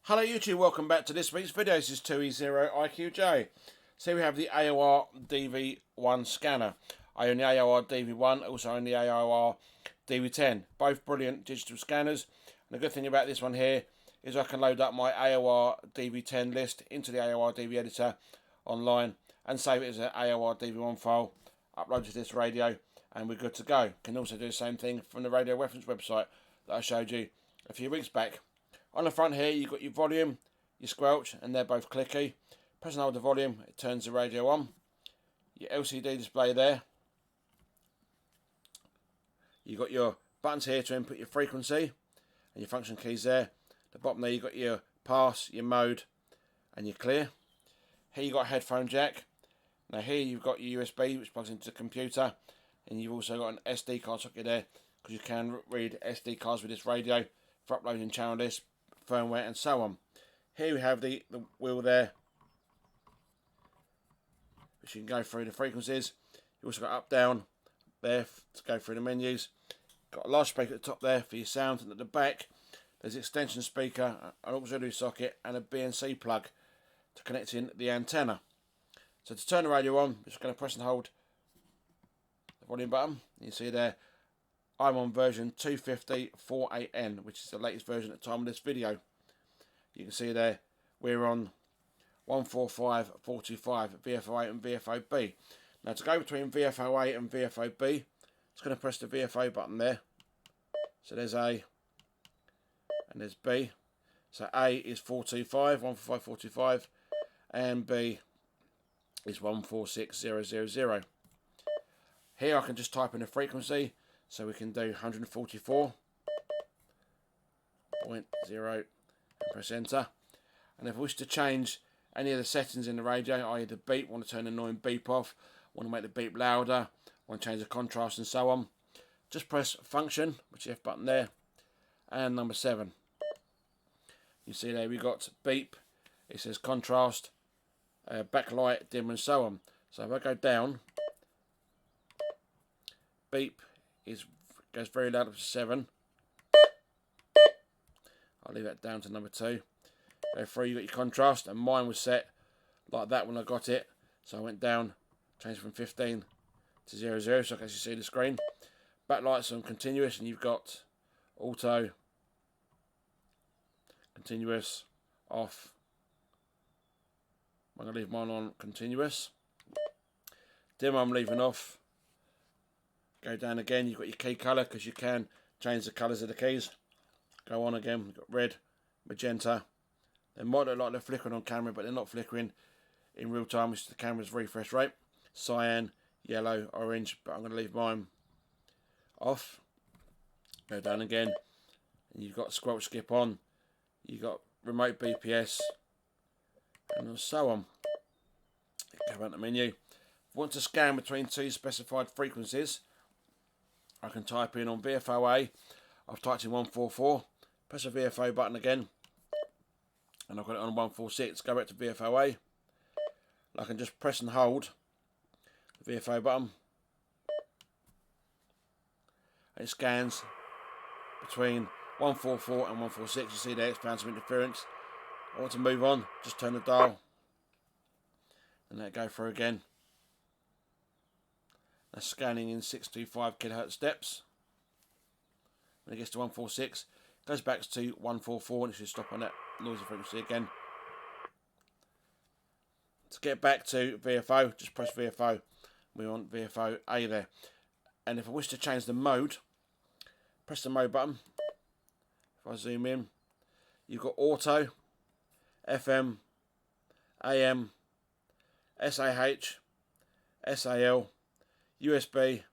Hello YouTube, welcome back to this week's video. This is 2E0IQJ. So we have the AOR DV1 scanner. I own the AOR DV1, also own the AOR DV10. Both brilliant digital scanners. And the good thing about this one here is I can load up my AOR DV10 list into the AOR DV editor online and save it as an AOR DV1 file, upload it to this radio, and we're good to go. Can also do the same thing from the radio reference website that I showed you a few weeks back. On the front here, you've got your volume, your squelch, and they're both clicky. Press and hold the volume, it turns the radio on. Your LCD display there. You've got your buttons here to input your frequency, and your function keys there. At the bottom there, you've got your pass, your mode, and your clear. Here you've got a headphone jack. Now here you've got your USB, which plugs into the computer, and you've also got an SD card socket there, because you can read SD cards with this radio for uploading channel lists, firmware, and so on. Here we have the wheel there, which you can go through the frequencies. You also got up, down there to go through the menus. Got a large speaker at the top there for your sound, and at the back there's an extension speaker, an auxiliary socket, and a BNC plug to connect in the antenna. So to turn the radio on, we're just going to press and hold the volume button. You see there, I'm on version 250.48N, which is the latest version at the time of this video. You can see there, we're on 145.45 VFO8 and VFOB. Now to go between VFO8 and VFOB, it's going to press the VFO button there. So there's A and there's B. So A is 425, 145.45, and B is 146.000. Here I can just type in a frequency. So we can do 144.0 and press enter. And if we wish to change any of the settings in the radio, i.e. the beep, want to turn the annoying beep off, want to make the beep louder, want to change the contrast and so on, just press function, which is the F button there, and number 7. You see there we got beep, it says contrast, backlight, dim, and so on. So if I go down, beep goes very loud up to 7. I'll leave that down to number 2. Go through, you got your contrast, and mine was set like that when I got it. So I went down, changed from 15 to 00, so I can actually see the screen. Backlight's on continuous, and you've got auto, continuous, off. I'm going to leave mine on continuous. Dim I'm leaving off. Go down again, you've got your key colour, because you can change the colours of the keys. Go on again, you've got red, magenta. They might look like they're flickering on camera, but they're not flickering in real time, which is the camera's refresh rate. Cyan, yellow, orange, but I'm going to leave mine off. Go down again, and you've got squelch skip on. You've got remote BPS, and so on. Go back to the menu. If I want to scan between two specified frequencies, I can type in on VFOA, I've typed in 144, press the VFO button again, and I've got it on 146, go back to VFOA, I can just press and hold the VFO button, and it scans between 144 and 146, you see there it's found some interference. I want to move on, just turn the dial, and let it go through again. That's scanning in 625 kHz steps. When it gets to 146, it goes back to 144, and it should stop on that noisy frequency again. To get back to VFO, just press VFO. We're on VFO A there. And if I wish to change the mode, press the mode button. If I zoom in, you've got auto, FM, AM, SAH, SAL, USB,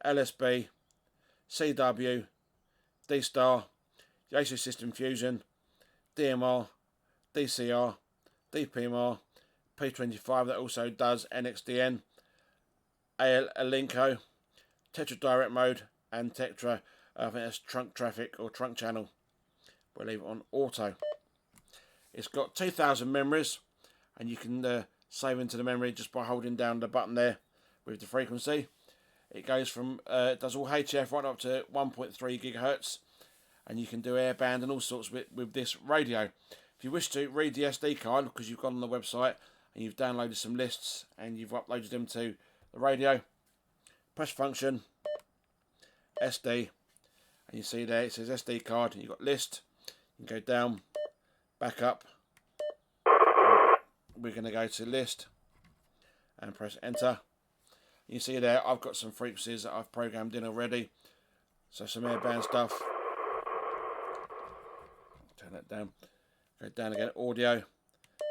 LSB, CW, D-Star, Yaesu System Fusion, DMR, DCR, DPMR, P25 that also does NXDN, Alinco, Tetra Direct Mode, and Tetra, I think that's trunk traffic or trunk channel. We'll leave it on auto. It's got 2000 memories, and you can save into the memory just by holding down the button there with the frequency. It goes from, it does all HF right up to 1.3 gigahertz, and you can do airband and all sorts with this radio. If If you wish to read the SD card, because you've gone on the website and you've downloaded some lists and you've uploaded them to the radio, press function, SD, and you see there it says SD card, and you've got list. You can go down, back up. We're going to go to list and press enter. You see there I've got some frequencies that I've programmed in already. So some airband stuff. Turn that down. Go down again, audio,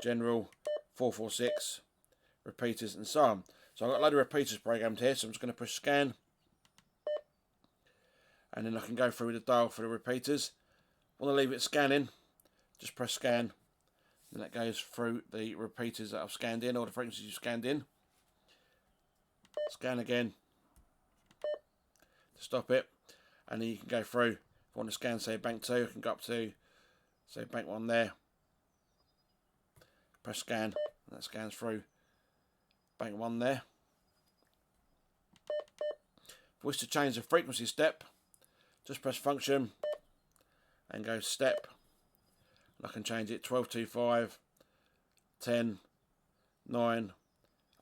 general, 446, repeaters and so on. So I've got a load of repeaters programmed here, so I'm just going to push scan. And then I can go through the dial for the repeaters. Want to leave it scanning, just press scan. And that goes through the repeaters that I've scanned in, or the frequencies you've scanned in. Scan again to stop it. And then you can go through. If I want to scan, say, bank 2, I can go up to, say, bank 1 there. Press scan, and that scans through bank 1 there. If I wish to change the frequency step, just press function and go step. And I can change it 1225, 10, 9,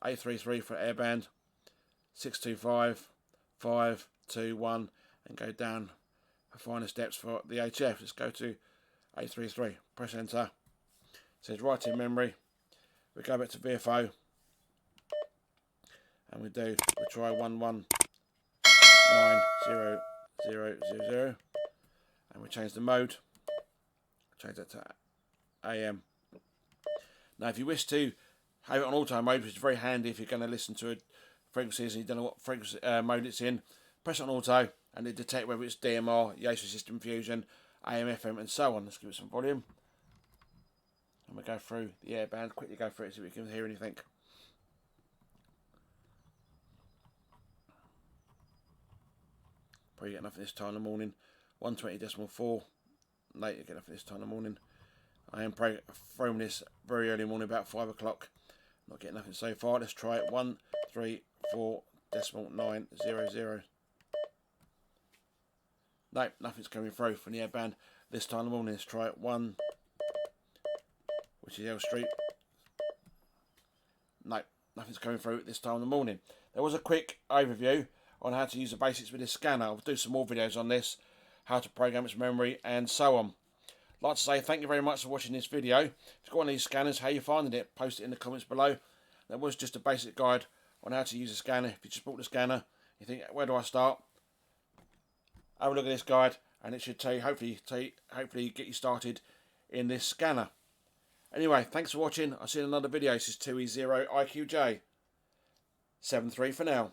833 for airband, 625, 5, 2, 1, and go down for finer steps for the HF. Let's go to 833, press enter. It says write in memory. We go back to VFO and we try 119000, and we change the mode, change that to AM. Now if you wish to have it on auto mode, which is very handy if you're going to listen to frequencies and you don't know what frequency mode it's in, press it on auto and it detect whether it's DMR, Yaesu system fusion, AM, FM and so on. Let's give it some volume. And we'll go through the airband, quickly go through it so we can hear anything. Probably get enough at this time in the morning. 120.4. Late, you get enough at this time in the morning. I am throwing this very early morning, about 5 o'clock. Not getting nothing so far. Let's try it. 134.900. No, nothing's coming through from the airband this time in the morning. Let's try it. 1, which is L Street. No, nothing's coming through at this time in the morning. There was a quick overview on how to use the basics with this scanner. I'll do some more videos on this, how to program its memory and so on. I'd like to say thank you very much for watching this video. If you've got one of these scanners, how you finding it, post it in the comments below. That was just a basic guide on how to use a scanner. If you just bought the scanner, you think, where do I start? Have a look at this guide and it should tell you, hopefully get you started in this scanner. Anyway, thanks for watching. I'll see you in another video. This is 2E0IQJ. 73 for now.